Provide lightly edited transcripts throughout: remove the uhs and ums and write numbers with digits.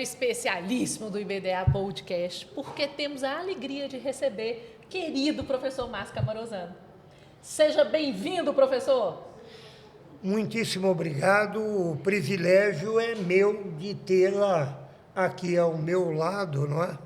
especialíssimo do IBDA Podcast, porque temos a alegria de receber o querido professor Márcio Camarosano. Seja bem-vindo, professor! Muitíssimo obrigado. O privilégio é meu de tê-la aqui ao meu lado, não é?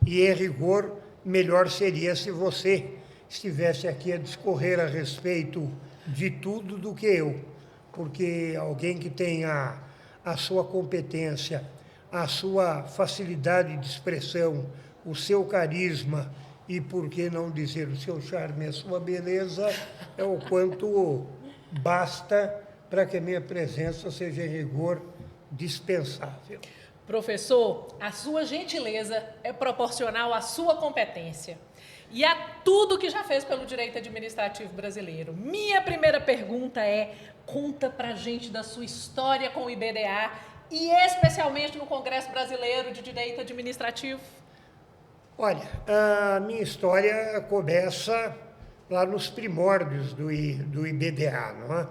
E, em rigor, melhor seria se você estivesse aqui a discorrer a respeito de tudo do que eu, porque alguém que tenha a sua competência, a sua facilidade de expressão, o seu carisma e, por que não dizer, o seu charme, a sua beleza, é o quanto basta para que a minha presença seja, em rigor, dispensável. Professor, a sua gentileza é proporcional à sua competência e a tudo que já fez pelo direito administrativo brasileiro. Minha primeira pergunta é: conta pra gente da sua história com o IBDA e especialmente no Congresso Brasileiro de Direito Administrativo. Olha, a minha história começa lá nos primórdios do IBDA, não é?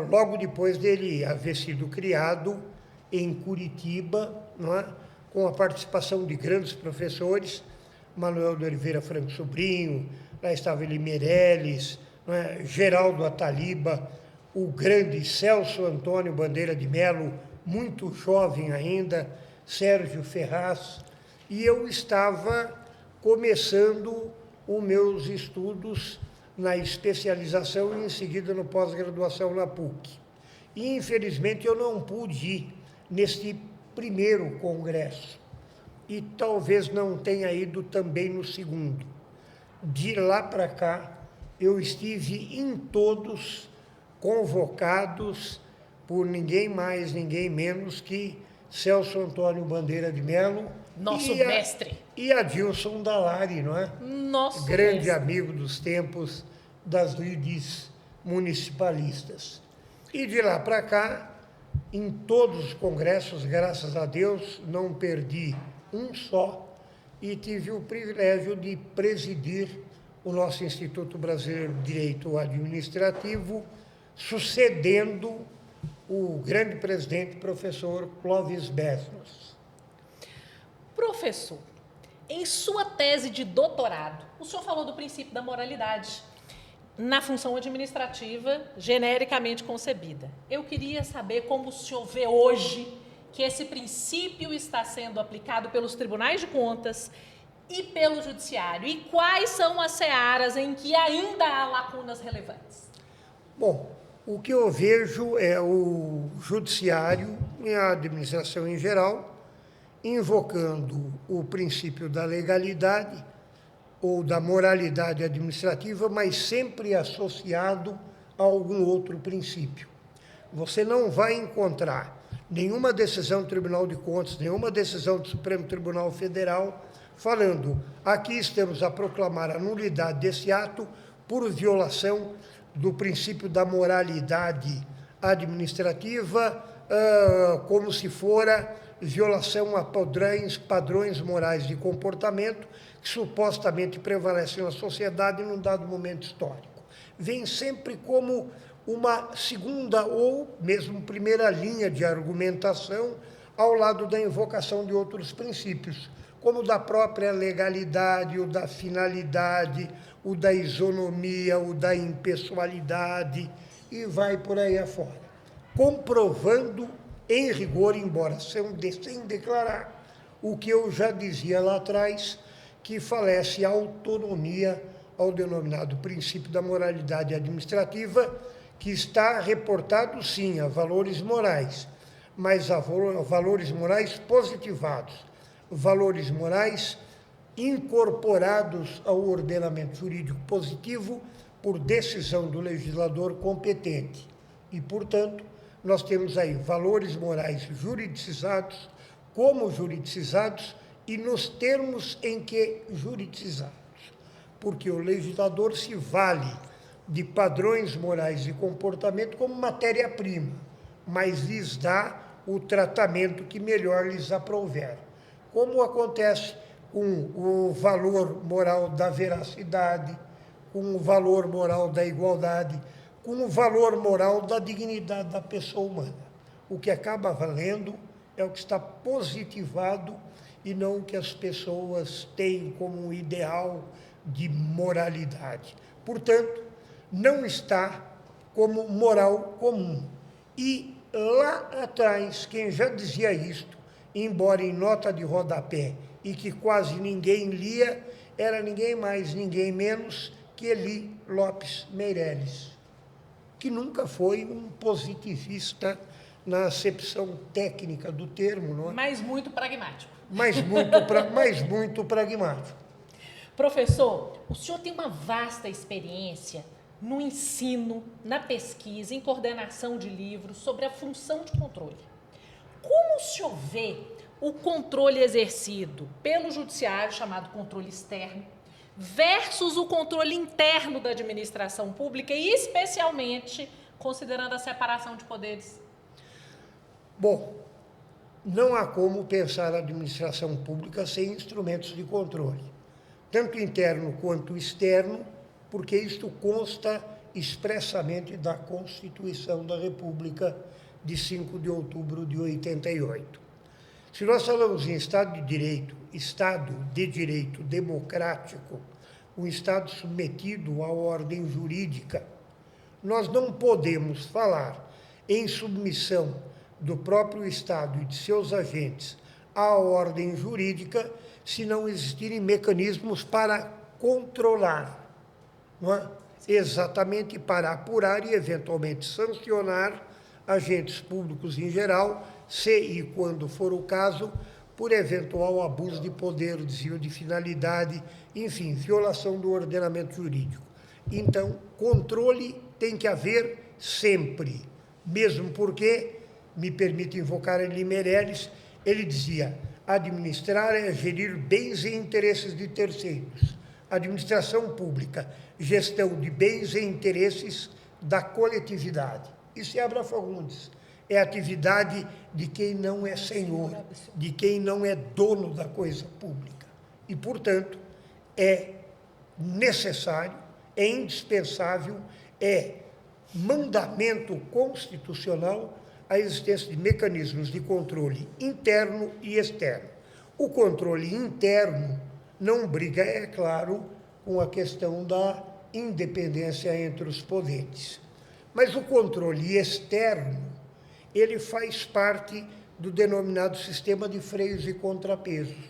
Logo depois dele haver sido criado em Curitiba, não é? Com a participação de grandes professores, Manuel de Oliveira Franco Sobrinho, lá estava Eli Meirelles, não é? Geraldo Ataliba, o grande Celso Antônio Bandeira de Melo, muito jovem ainda, Sérgio Ferraz, e eu estava começando os meus estudos na especialização e, em seguida, no pós-graduação na PUC. E, infelizmente, eu não pude ir neste primeiro congresso e talvez não tenha ido também no segundo. De lá para cá, eu estive em todos convocados por ninguém mais, ninguém menos que Celso Antônio Bandeira de Melo, nosso mestre, e Adilson Dallari, não é? Nosso grande mestre. Amigo dos tempos das lides municipalistas. E de lá para cá, em todos os congressos, graças a Deus, não perdi um só e tive o privilégio de presidir o nosso Instituto Brasileiro de Direito Administrativo, sucedendo o grande presidente, professor Clóvis Besnos. Professor, em sua tese de doutorado, o senhor falou do princípio da moralidade na função administrativa genericamente concebida. Eu queria saber como o senhor vê hoje que esse princípio está sendo aplicado pelos tribunais de contas e pelo judiciário, e quais são as searas em que ainda há lacunas relevantes. Bom, o que eu vejo é o judiciário e a administração em geral invocando o princípio da legalidade ou da moralidade administrativa, mas sempre associado a algum outro princípio. Você não vai encontrar nenhuma decisão do Tribunal de Contas, nenhuma decisão do Supremo Tribunal Federal falando: aqui estamos a proclamar a nulidade desse ato por violação do princípio da moralidade administrativa, como se fora violação a padrões morais de comportamento que supostamente prevalecem na sociedade em um dado momento histórico. Vem sempre como uma segunda ou mesmo primeira linha de argumentação ao lado da invocação de outros princípios, como o da própria legalidade, o da finalidade, o da isonomia, o da impessoalidade, e vai por aí afora, comprovando em rigor, embora sem declarar, o que eu já dizia lá atrás, que falece a autonomia ao denominado princípio da moralidade administrativa, que está reportado, sim, a valores morais, mas a valores morais positivados, valores morais incorporados ao ordenamento jurídico positivo por decisão do legislador competente. E, portanto, nós temos aí valores morais juridicizados, como juridicizados e nos termos em que juridicizados. Porque o legislador se vale de padrões morais de comportamento como matéria-prima, mas lhes dá o tratamento que melhor lhes aprouver. Como acontece com o valor moral da veracidade, com o valor moral da igualdade, com o valor moral da dignidade da pessoa humana. O que acaba valendo é o que está positivado e não o que as pessoas têm como um ideal de moralidade. Portanto, não está como moral comum. E lá atrás, quem já dizia isto, embora em nota de rodapé e que quase ninguém lia, era ninguém mais, ninguém menos que Eli Lopes Meireles, que nunca foi um positivista na acepção técnica do termo, não é? Mas muito pragmático. Mas muito pragmático. Professor, o senhor tem uma vasta experiência no ensino, na pesquisa, em coordenação de livros sobre a função de controle. Como o senhor vê o controle exercido pelo judiciário, chamado controle externo, versus o controle interno da administração pública, e especialmente considerando a separação de poderes? Bom, não há como pensar a administração pública sem instrumentos de controle, tanto interno quanto externo, porque isto consta expressamente da Constituição da República de 5 de outubro de 88. Se nós falamos em Estado de Direito democrático, um Estado submetido à ordem jurídica, nós não podemos falar em submissão do próprio Estado e de seus agentes à ordem jurídica se não existirem mecanismos para controlar, não é? Exatamente para apurar e eventualmente sancionar agentes públicos em geral, se e quando for o caso, por eventual abuso de poder, desvio de finalidade, enfim, violação do ordenamento jurídico. Então, controle tem que haver sempre, mesmo porque, me permite invocar Eli Meireles, ele dizia: administrar é gerir bens e interesses de terceiros. Administração pública, gestão de bens e interesses da coletividade. Isso é Abra Fagundes. É atividade de quem não é senhor, de quem não é dono da coisa pública. E, portanto, é necessário, é indispensável, é mandamento constitucional a existência de mecanismos de controle interno e externo. O controle interno não briga, é claro, com a questão da independência entre os poderes. Mas o controle externo, ele faz parte do denominado sistema de freios e contrapesos,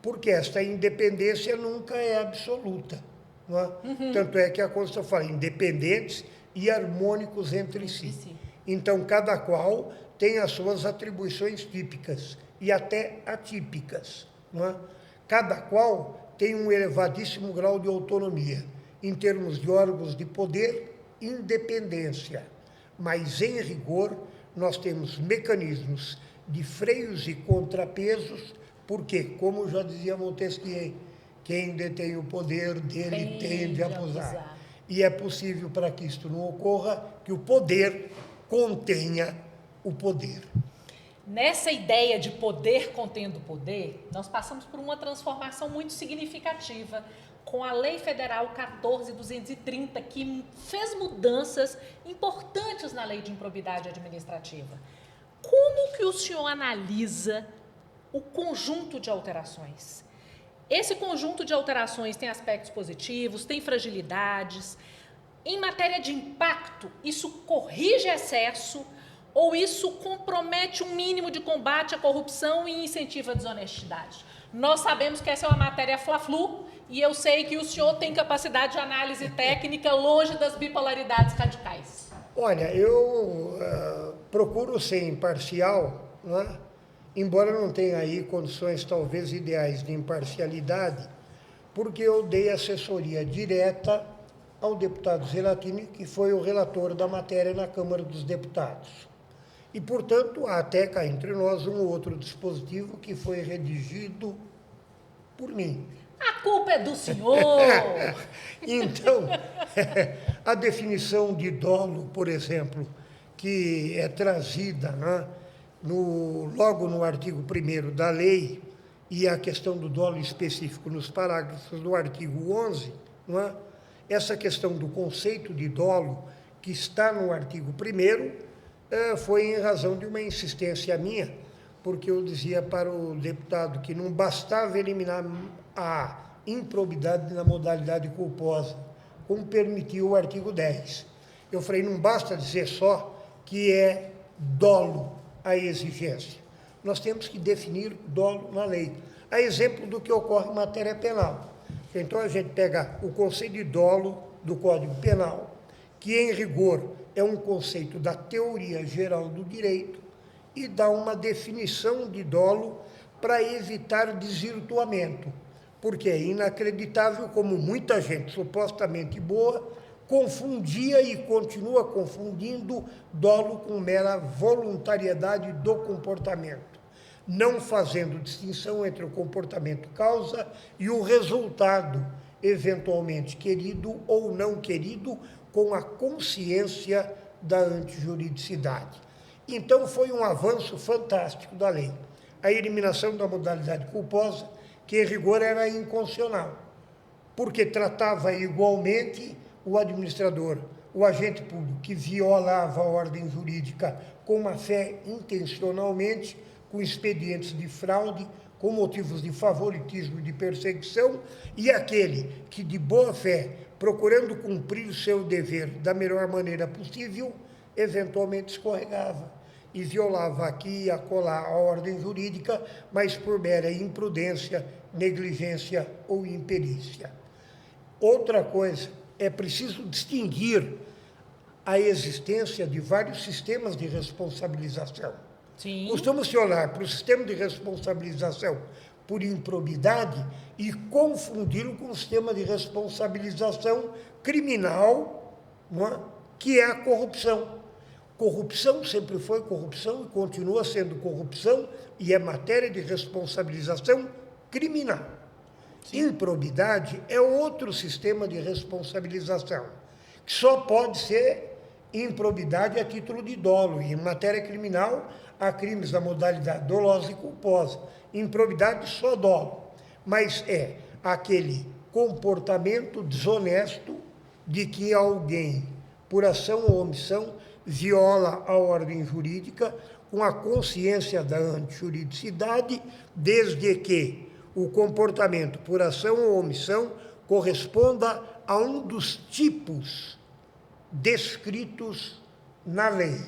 porque esta independência nunca é absoluta. Não é? Tanto é que a Constituição fala independentes e harmônicos entre si. Então, cada qual tem as suas atribuições típicas e até atípicas. Não é? Cada qual tem um elevadíssimo grau de autonomia, em termos de órgãos de poder, independência. Mas, em rigor, nós temos mecanismos de freios e contrapesos, porque, como já dizia Montesquieu, quem detém o poder dele tende a abusar. E é possível, para que isto não ocorra, que o poder contenha o poder. Nessa ideia de poder contendo poder, nós passamos por uma transformação muito significativa com a Lei Federal 14.230, que fez mudanças importantes na Lei de Improbidade Administrativa. Como que o senhor analisa o conjunto de alterações? Esse conjunto de alterações tem aspectos positivos, tem fragilidades. Em matéria de impacto, isso corrige excesso ou isso compromete um mínimo de combate à corrupção e incentiva a desonestidade? Nós sabemos que essa é uma matéria fla-flu e eu sei que o senhor tem capacidade de análise técnica longe das bipolaridades radicais. Olha, eu procuro ser imparcial, não é? Embora não tenha aí condições talvez ideais de imparcialidade, porque eu dei assessoria direta ao deputado Zelatini, que foi o relator da matéria na Câmara dos Deputados. E, portanto, há até cá entre nós um outro dispositivo que foi redigido por mim. A culpa é do senhor! Então, a definição de dolo, por exemplo, que é trazida, né, logo no artigo 1º da lei, e a questão do dolo específico nos parágrafos do artigo 11, não é? Essa questão do conceito de dolo, que está no artigo 1º, foi em razão de uma insistência minha, porque eu dizia para o deputado que não bastava eliminar a improbidade na modalidade culposa, como permitiu o artigo 10. Eu falei, não basta dizer só que é dolo a exigência. Nós temos que definir dolo na lei. A exemplo do que ocorre em matéria penal. Então, a gente pega o conceito de dolo do Código Penal, que, em rigor, é um conceito da teoria geral do direito, e dá uma definição de dolo para evitar desvirtuamento, porque é inacreditável como muita gente supostamente boa confundia e continua confundindo dolo com mera voluntariedade do comportamento, não fazendo distinção entre o comportamento causa e o resultado, eventualmente querido ou não querido, com a consciência da antijuridicidade. Então, foi um avanço fantástico da lei. A eliminação da modalidade culposa, que em rigor era inconstitucional, porque tratava igualmente o administrador, o agente público que violava a ordem jurídica com má fé intencionalmente, com expedientes de fraude, com motivos de favoritismo e de perseguição, e aquele que, de boa fé, procurando cumprir o seu dever da melhor maneira possível, eventualmente escorregava e violava aqui e acolá a ordem jurídica, mas por mera imprudência, negligência ou imperícia. Outra coisa, é preciso distinguir a existência de vários sistemas de responsabilização. Sim. Costuma-se olhar para o sistema de responsabilização por improbidade e confundi-lo com o sistema de responsabilização criminal, não é? Que é a corrupção. Corrupção sempre foi corrupção e continua sendo corrupção e é matéria de responsabilização criminal. Sim. Improbidade é outro sistema de responsabilização, que só pode ser improbidade a título de dolo. E em matéria criminal, há crimes da modalidade dolosa e culposa. Improbidade só dolo, mas é aquele comportamento desonesto de que alguém, por ação ou omissão, viola a ordem jurídica com a consciência da antijuridicidade, desde que o comportamento, por ação ou omissão, corresponda a um dos tipos descritos na lei,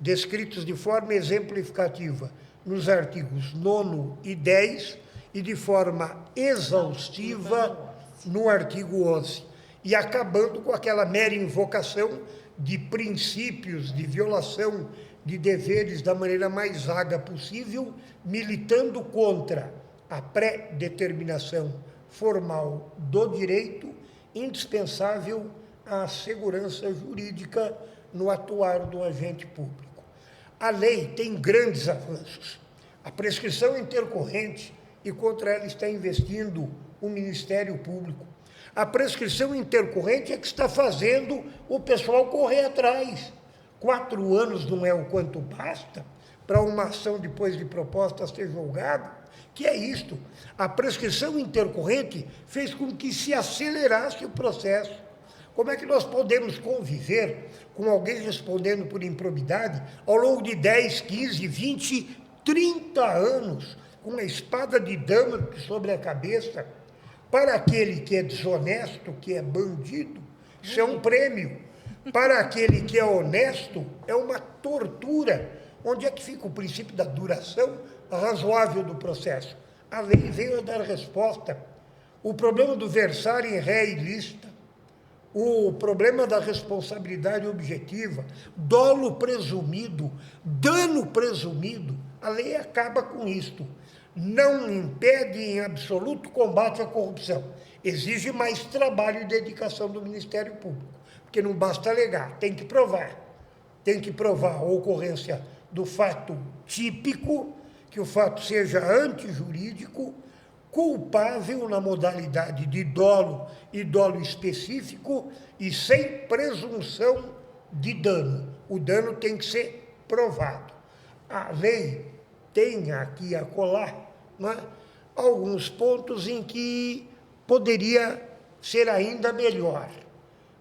descritos de forma exemplificativa nos artigos 9º e 10 e de forma exaustiva no artigo 11, e acabando com aquela mera invocação de princípios de violação de deveres da maneira mais vaga possível, militando contra a pré-determinação formal do direito, indispensável à segurança jurídica no atuar do agente público. A lei tem grandes avanços. A prescrição intercorrente, e contra ela está investindo o Ministério Público. A prescrição intercorrente é que está fazendo o pessoal correr atrás. 4 anos não é o quanto basta para uma ação depois de proposta ser julgada. Que é isto? A prescrição intercorrente fez com que se acelerasse o processo. Como é que nós podemos conviver com alguém respondendo por improbidade ao longo de 10, 15, 20, 30 anos, com uma espada de Damocles sobre a cabeça? Para aquele que é desonesto, que é bandido, isso é um prêmio. Para aquele que é honesto, é uma tortura. Onde é que fica o princípio da duração razoável do processo? A lei veio a dar resposta. O problema do versar em ré ilícita, o problema da responsabilidade objetiva, dolo presumido, dano presumido, a lei acaba com isto. Não impede em absoluto combate à corrupção. Exige mais trabalho e dedicação do Ministério Público, porque não basta alegar, tem que provar. Tem que provar a ocorrência do fato típico, que o fato seja antijurídico, culpável na modalidade de dolo e dolo específico e sem presunção de dano. O dano tem que ser provado. A lei tem aqui a colar, né, alguns pontos em que poderia ser ainda melhor,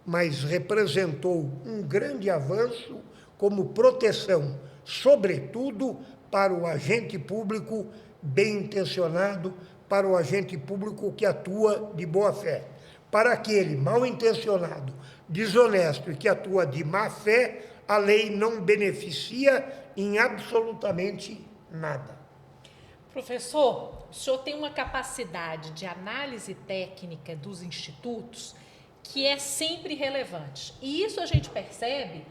mas representou um grande avanço como proteção, sobretudo para o agente público bem intencionado, para o agente público que atua de boa fé. Para aquele mal intencionado, desonesto e que atua de má fé, a lei não beneficia em absolutamente nada. Professor, o senhor tem uma capacidade de análise técnica dos institutos que é sempre relevante. E isso a gente percebe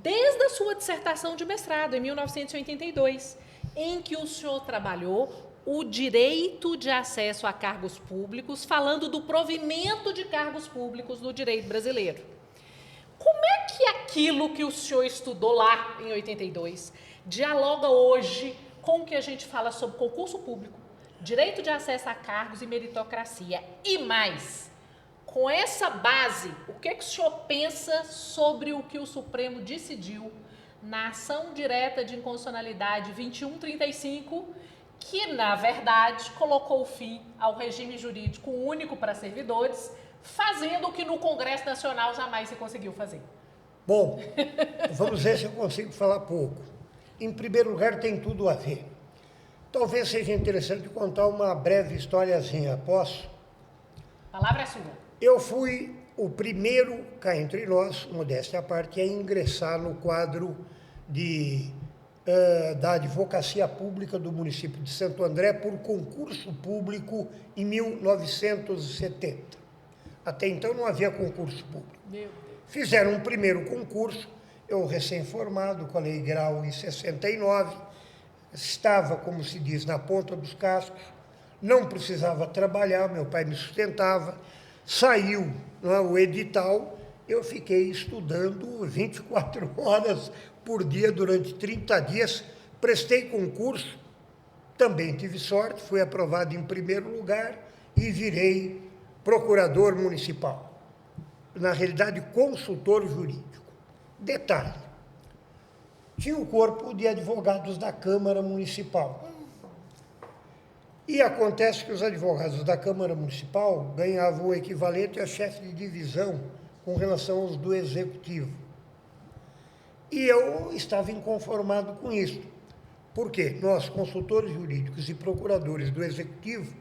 desde a sua dissertação de mestrado, em 1982, em que o senhor trabalhou o direito de acesso a cargos públicos, falando do provimento de cargos públicos no direito brasileiro. Como é que aquilo que o senhor estudou lá em 82 dialoga hoje com o que a gente fala sobre concurso público, direito de acesso a cargos e meritocracia? E mais, com essa base, o que é que o senhor pensa sobre o que o Supremo decidiu na ação direta de inconstitucionalidade 2135, que, na verdade, colocou o fim ao regime jurídico único para servidores, fazendo o que no Congresso Nacional jamais se conseguiu fazer? Bom, vamos ver se eu consigo falar pouco. Em primeiro lugar, tem tudo a ver. Talvez seja interessante contar uma breve historiazinha. Posso? A palavra é sua. Eu fui o primeiro, cá entre nós, modéstia à parte, a ingressar no quadro da advocacia pública do município de Santo André por concurso público em 1970. Até então não havia concurso público. Meu Deus. Fizeram um primeiro concurso, eu recém-formado, colei grau em 69, estava, como se diz, na ponta dos cascos, não precisava trabalhar, meu pai me sustentava, saiu o edital, eu fiquei estudando 24 horas por dia durante 30 dias, prestei concurso, também tive sorte, fui aprovado em primeiro lugar e virei procurador municipal. Na realidade, consultor jurídico. Detalhe, tinha o corpo de advogados da Câmara Municipal. E acontece que os advogados da Câmara Municipal ganhavam o equivalente a chefe de divisão com relação aos do Executivo. E eu estava inconformado com isso. Por quê? Nós, consultores jurídicos e procuradores do Executivo,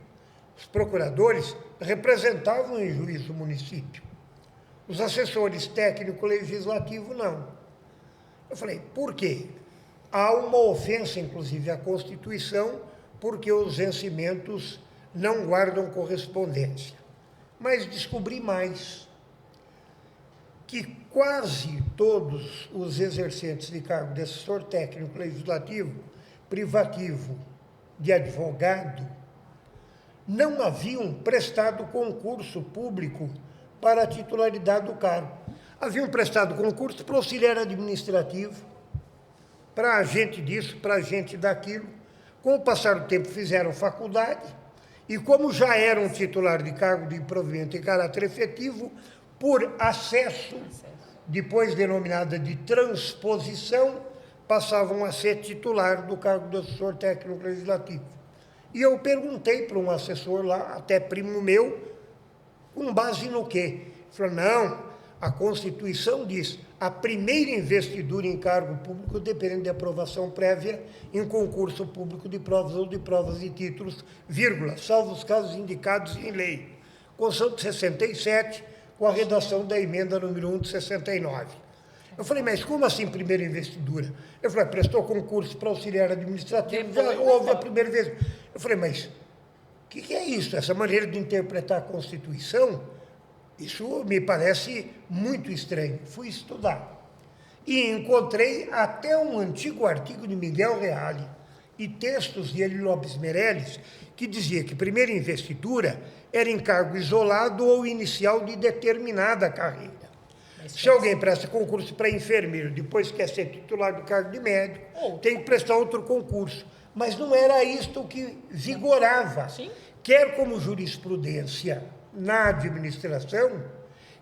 os procuradores representavam em juízo o município. Os assessores técnico-legislativo, não. Eu falei, por quê? Há uma ofensa, inclusive, à Constituição, porque os vencimentos não guardam correspondência. Mas descobri mais, que quase todos os exercentes de cargo de assessor técnico-legislativo, privativo, de advogado, não haviam prestado concurso público para a titularidade do cargo. Haviam prestado concurso para auxiliar administrativo, para agente disso, para agente daquilo. Com o passar do tempo fizeram faculdade e, como já eram titular de cargo de provimento em caráter efetivo, por acesso, depois denominada de transposição, passavam a ser titular do cargo de assessor técnico legislativo. E eu perguntei para um assessor lá, até primo meu, com base no quê? Ele falou, não, a Constituição diz, a primeira investidura em cargo público depende de aprovação prévia em concurso público de provas ou de provas e títulos, vírgula, salvo os casos indicados em lei. Constituição de 67, com a redação da emenda número 1 de 69. Eu falei, mas como assim primeira investidura? Eu falei, prestou concurso para auxiliar administrativo, já houve a primeira vez. Eu falei, mas o que é isso? Essa maneira de interpretar a Constituição, isso me parece muito estranho. Fui estudar e encontrei até um antigo artigo de Miguel Reale e textos de Eli Lopes Meirelles que dizia que primeira investidura era em cargo isolado ou inicial de determinada carreira. Se alguém presta concurso para enfermeiro, depois quer ser titular do cargo de médico, tem que prestar outro concurso. Mas não era isto que vigorava, quer como jurisprudência na administração,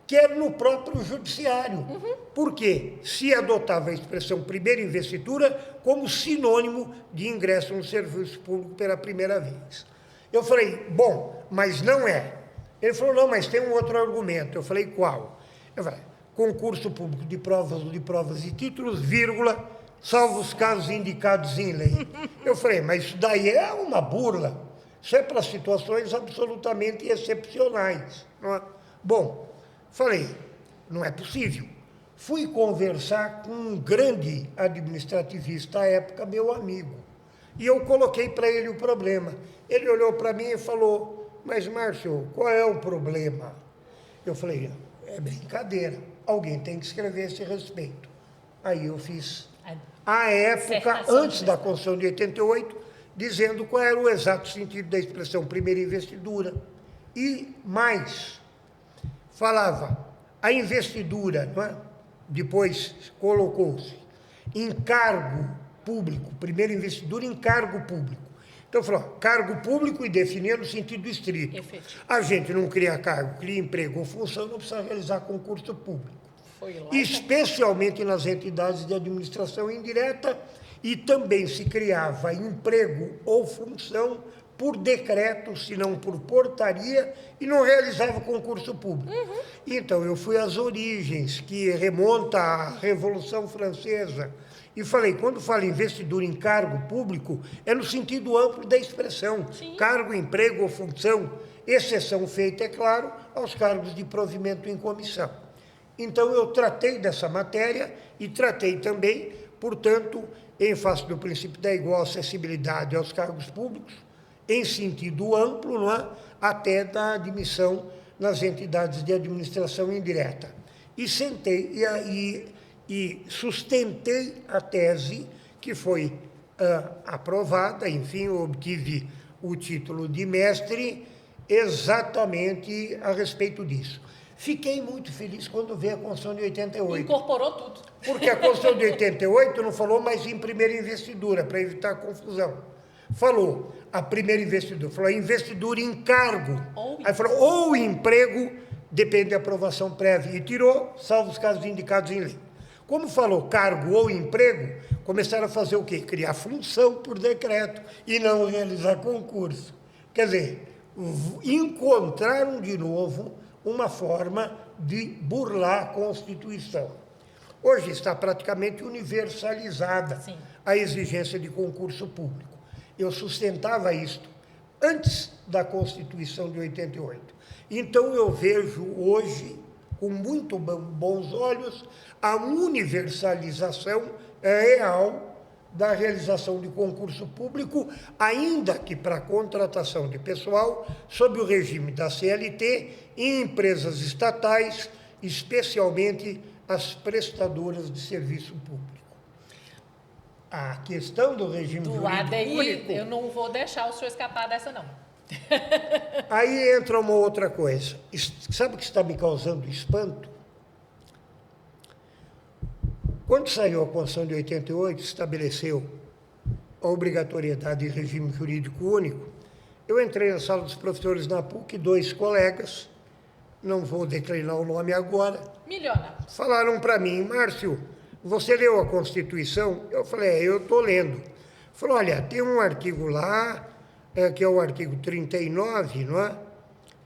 quer no próprio judiciário. Por quê? Se adotava a expressão primeira investidura como sinônimo de ingresso no serviço público pela primeira vez. Eu falei, bom, mas não é. Ele falou, não, mas tem um outro argumento. Eu falei, qual? Eu falei, concurso público de provas e títulos, vírgula, salvo os casos indicados em lei. Eu falei, mas isso daí é uma burla. Isso é para situações absolutamente excepcionais. Não é? Bom, falei, não é possível. Fui conversar com um grande administrativista à época, meu amigo. E eu coloquei para ele o problema. Ele olhou para mim e falou, mas Márcio, qual é o problema? Eu falei, é brincadeira, alguém tem que escrever esse respeito. Aí eu fiz, à época, antes da Constituição de 88, dizendo qual era o exato sentido da expressão primeira investidura. E mais, falava, a investidura, não é? Depois colocou-se em cargo público, primeira investidura em cargo público. Então, falou, cargo público e definir no sentido estrito. Efetivo. A gente não cria cargo, cria emprego ou função, não precisa realizar concurso público. Foi lá, Especialmente nas entidades de administração indireta, e também se criava emprego ou função por decreto, se não por portaria, e não realizava concurso público. Então, eu fui às origens, que remonta à Revolução Francesa, e falei, quando fala investidura em cargo público, é no sentido amplo da expressão. Sim. Cargo, emprego ou função, exceção feita, é claro, aos cargos de provimento em comissão. Então, eu tratei dessa matéria e tratei também, portanto, em face do princípio da igual acessibilidade aos cargos públicos, em sentido amplo, não é? Até da admissão nas entidades de administração indireta. E sentei e sustentei a tese que foi aprovada, enfim, eu obtive o título de mestre exatamente a respeito disso. Fiquei muito feliz quando vi a Constituição de 88. incorporou tudo. Porque a Constituição de 88 não falou mais em primeira investidura, para evitar confusão. Falou a primeira investidura, falou investidura em cargo. Aí falou, ou emprego, depende da aprovação prévia. E tirou, salvo os casos indicados em lei. Como falou cargo ou emprego, começaram a fazer o quê? Criar função por decreto e não realizar concurso. Quer dizer, encontraram de novo uma forma de burlar a Constituição. Hoje está praticamente universalizada Sim. a exigência de concurso público. Eu sustentava isto antes da Constituição de 88. Então, eu vejo hoje, com muito bons olhos, a universalização real da realização de concurso público, ainda que para contratação de pessoal, sob o regime da CLT, em empresas estatais, especialmente as prestadoras de serviço público. A questão do regime Do jurídico ADI, único, eu não vou deixar o senhor escapar dessa, não. aí entra uma outra coisa. Sabe o que está me causando espanto? Quando saiu a Constituição de 88, estabeleceu a obrigatoriedade de regime jurídico único, eu entrei na sala dos professores na PUC, 2 colegas, não vou declinar o nome agora, Milhona. falaram para mim, Márcio, você leu a Constituição? Eu falei, eu estou lendo. Falou, olha, tem um artigo lá, que é o artigo 39, não é?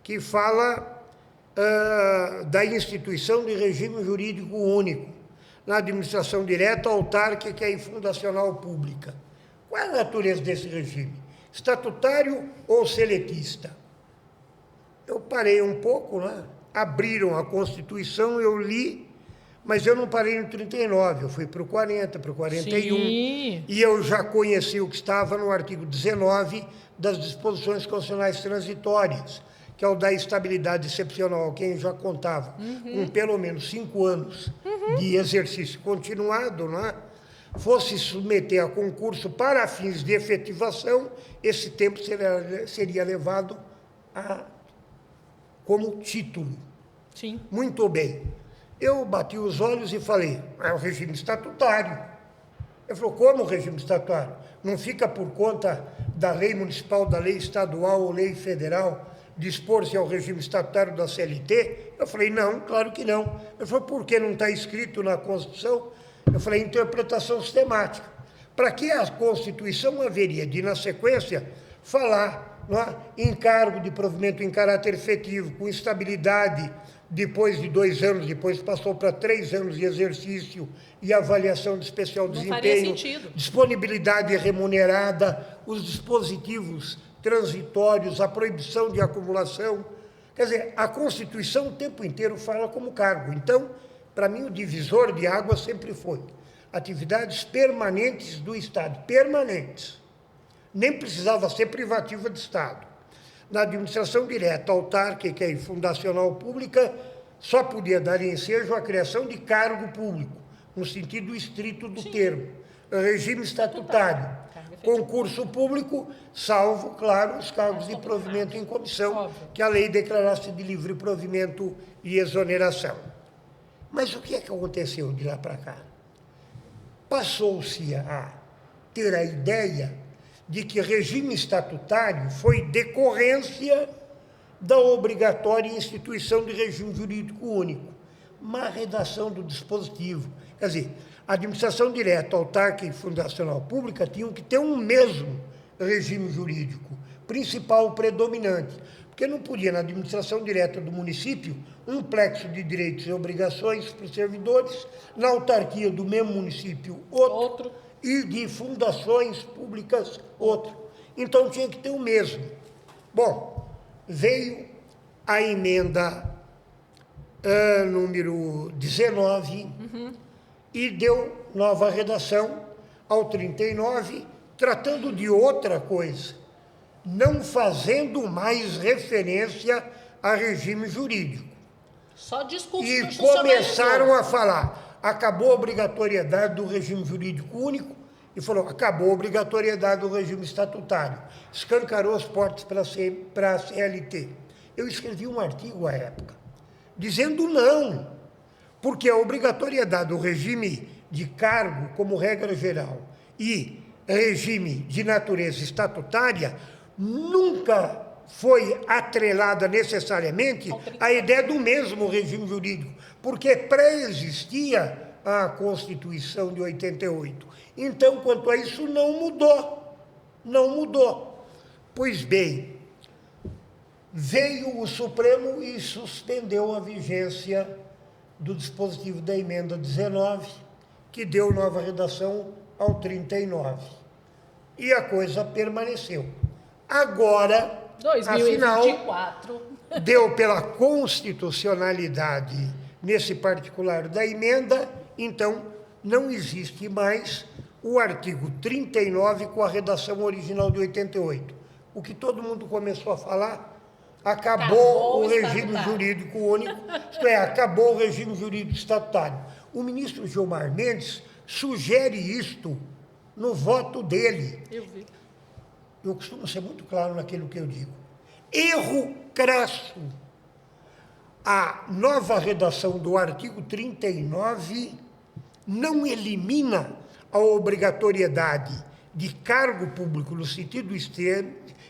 Que fala da instituição de regime jurídico único na administração direta, autárquica e fundacional pública. Qual é a natureza desse regime? Estatutário ou seletista? Eu parei um pouco, né? Abriram a Constituição, eu li, mas eu não parei no 39, eu fui para o 40, para o 41, Sim. e eu já conheci o que estava no artigo 19 das disposições constitucionais transitórias, que é o da estabilidade excepcional, quem já contava com pelo menos 5 anos de exercício continuado, não é? Fosse submeter a concurso para fins de efetivação, esse tempo seria levado como título. Sim. Muito bem. Eu bati os olhos e falei, é o regime estatutário. Ele falou, como o regime estatutário? Não fica por conta da lei municipal, da lei estadual ou lei federal dispor-se ao regime estatutário da CLT? Eu falei, não, claro que não. Ele falou, por que não está escrito na Constituição? Eu falei, interpretação sistemática. Para que a Constituição haveria de, na sequência, falar, não é, em cargo de provimento em caráter efetivo, com estabilidade depois de 2 anos, depois passou para 3 anos de exercício e avaliação de especial Não faria desempenho, sentido. disponibilidade remunerada, os dispositivos transitórios, a proibição de acumulação. Quer dizer, a Constituição o tempo inteiro fala como cargo. Então, para mim, o divisor de águas sempre foi atividades permanentes do Estado, permanentes. Nem precisava ser privativa de Estado. Na administração direta, autárquica e fundacional pública, só podia dar ensejo à criação de cargo público, no sentido estrito do termo, regime estatutário, concurso público, salvo, claro, os cargos de provimento em comissão, que a lei declarasse de livre provimento e exoneração. Mas o que é que aconteceu de lá para cá? Passou-se a ter a ideia de que regime estatutário foi decorrência da obrigatória instituição de regime jurídico único. Má redação do dispositivo. Quer dizer, a administração direta, autárquica e fundacional pública tinham que ter um mesmo regime jurídico, principal predominante, porque não podia, na administração direta do município, um plexo de direitos e obrigações para os servidores, na autarquia do mesmo município, outro. E de fundações públicas, outro. Então, tinha que ter o mesmo. Bom, veio a emenda número 19 e deu nova redação ao 39, tratando de outra coisa, não fazendo mais referência a regime jurídico. Só discurso E começaram a falar, acabou a obrigatoriedade do regime jurídico único, e falou, acabou a obrigatoriedade do regime estatutário. Escancarou as portas para a CLT. Eu escrevi um artigo à época, dizendo não, porque a obrigatoriedade do regime de cargo, como regra geral, e regime de natureza estatutária, nunca foi atrelada necessariamente à ideia do mesmo regime jurídico, porque pré-existia a Constituição de 88. Então, quanto a isso, não mudou. Não mudou. Pois bem, veio o Supremo e suspendeu a vigência do dispositivo da emenda 19, que deu nova redação ao 39. E a coisa permaneceu. Agora, 2024. Afinal, deu pela constitucionalidade nesse particular da emenda, então não existe mais o artigo 39 com a redação original de 88. O que todo mundo começou a falar, acabou o regime jurídico único, isto é, acabou o regime jurídico estatutário. O ministro Gilmar Mendes sugere isto no voto dele. Eu vi. Eu costumo ser muito claro naquilo que eu digo. Erro crasso. A nova redação do artigo 39 não elimina a obrigatoriedade de cargo público no sentido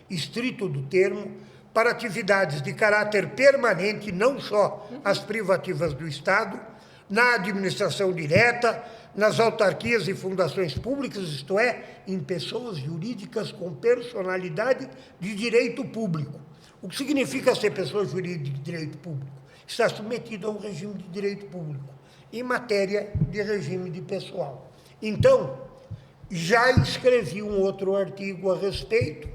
estrito do termo para atividades de caráter permanente, não só as privativas do Estado, na administração direta, nas autarquias e fundações públicas, isto é, em pessoas jurídicas com personalidade de direito público. O que significa ser pessoa jurídica de direito público? Está submetido a um regime de direito público, em matéria de regime de pessoal. Então, já escrevi um outro artigo a respeito,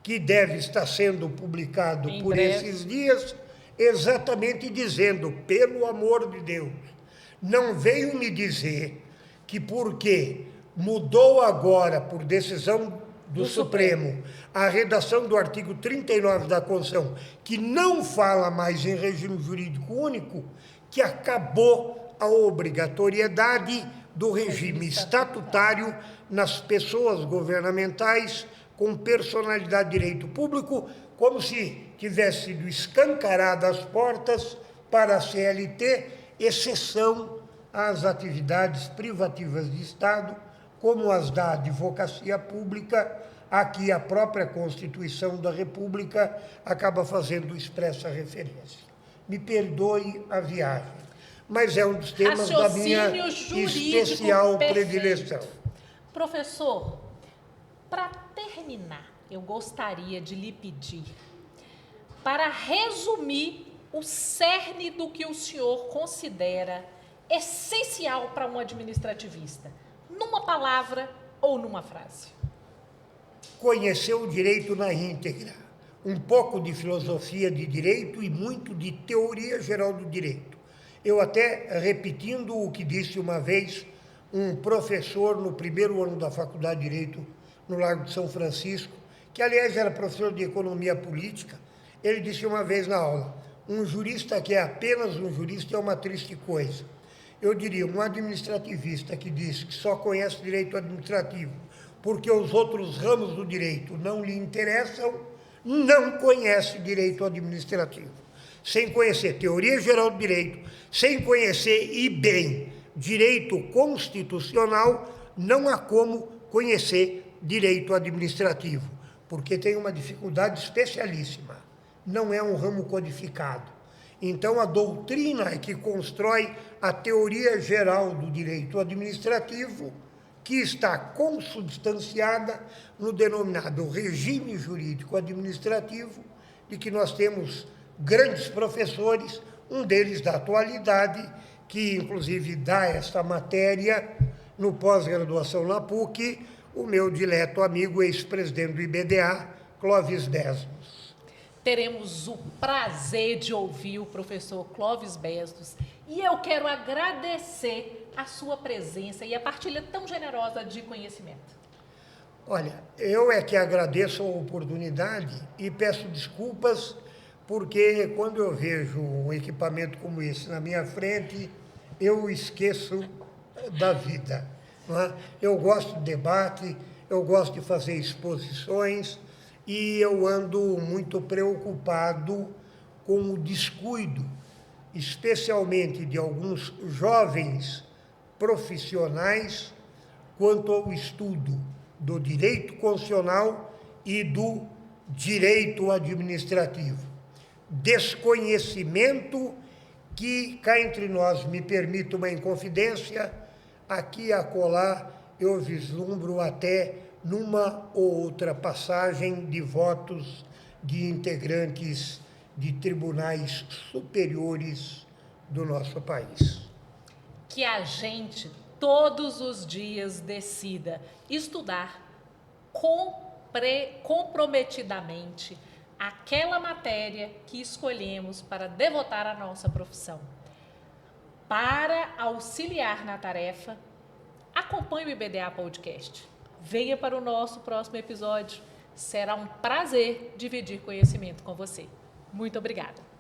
que deve estar sendo publicado por esses dias, exatamente dizendo, pelo amor de Deus, não veio me dizer que porque mudou agora, por decisão do Supremo, a redação do artigo 39 da Constituição, que não fala mais em regime jurídico único, que acabou a obrigatoriedade do regime estatutário nas pessoas governamentais com personalidade de direito público, como se tivesse sido escancaradas as portas para a CLT, exceção às atividades privativas de Estado, como as da advocacia pública, a que a própria Constituição da República acaba fazendo expressa referência. Me perdoe a viagem, mas é um dos temas da minha especial predileção. Professor, para terminar, eu gostaria de lhe pedir para resumir o cerne do que o senhor considera essencial para um administrativista, numa palavra ou numa frase. Conhecer o direito na íntegra, um pouco de filosofia de direito e muito de teoria geral do direito. Eu até, repetindo o que disse uma vez um professor no primeiro ano da Faculdade de Direito no Largo de São Francisco, que aliás era professor de economia política, ele disse uma vez na aula: um jurista que é apenas um jurista é uma triste coisa. Eu diria, um administrativista que diz que só conhece direito administrativo porque os outros ramos do direito não lhe interessam, não conhece direito administrativo. Sem conhecer teoria geral do direito, sem conhecer e bem direito constitucional, não há como conhecer direito administrativo, porque tem uma dificuldade especialíssima. Não é um ramo codificado. Então, a doutrina é que constrói a teoria geral do direito administrativo, que está consubstanciada no denominado regime jurídico administrativo, de que nós temos grandes professores, um deles da atualidade, que inclusive dá esta matéria no pós-graduação na PUC, o meu dileto amigo ex-presidente do IBDA, Clóvis Besnos. Teremos o prazer de ouvir o professor Clóvis Besnos e eu quero agradecer a sua presença e a partilha tão generosa de conhecimento. Olha, eu é que agradeço a oportunidade e peço desculpas, porque quando eu vejo um equipamento como esse na minha frente, eu esqueço da vida. Não é? Eu gosto de debate, eu gosto de fazer exposições e eu ando muito preocupado com o descuido, especialmente de alguns jovens profissionais, quanto ao estudo do direito constitucional e do direito administrativo. Desconhecimento que, cá entre nós, me permite uma inconfidência, aqui e acolá eu vislumbro até numa ou outra passagem de votos de integrantes de tribunais superiores do nosso país. Que a gente, todos os dias, decida estudar comprometidamente aquela matéria que escolhemos para devotar a nossa profissão. Para auxiliar na tarefa, acompanhe o IBDA Podcast. Venha para o nosso próximo episódio. Será um prazer dividir conhecimento com você. Muito obrigada.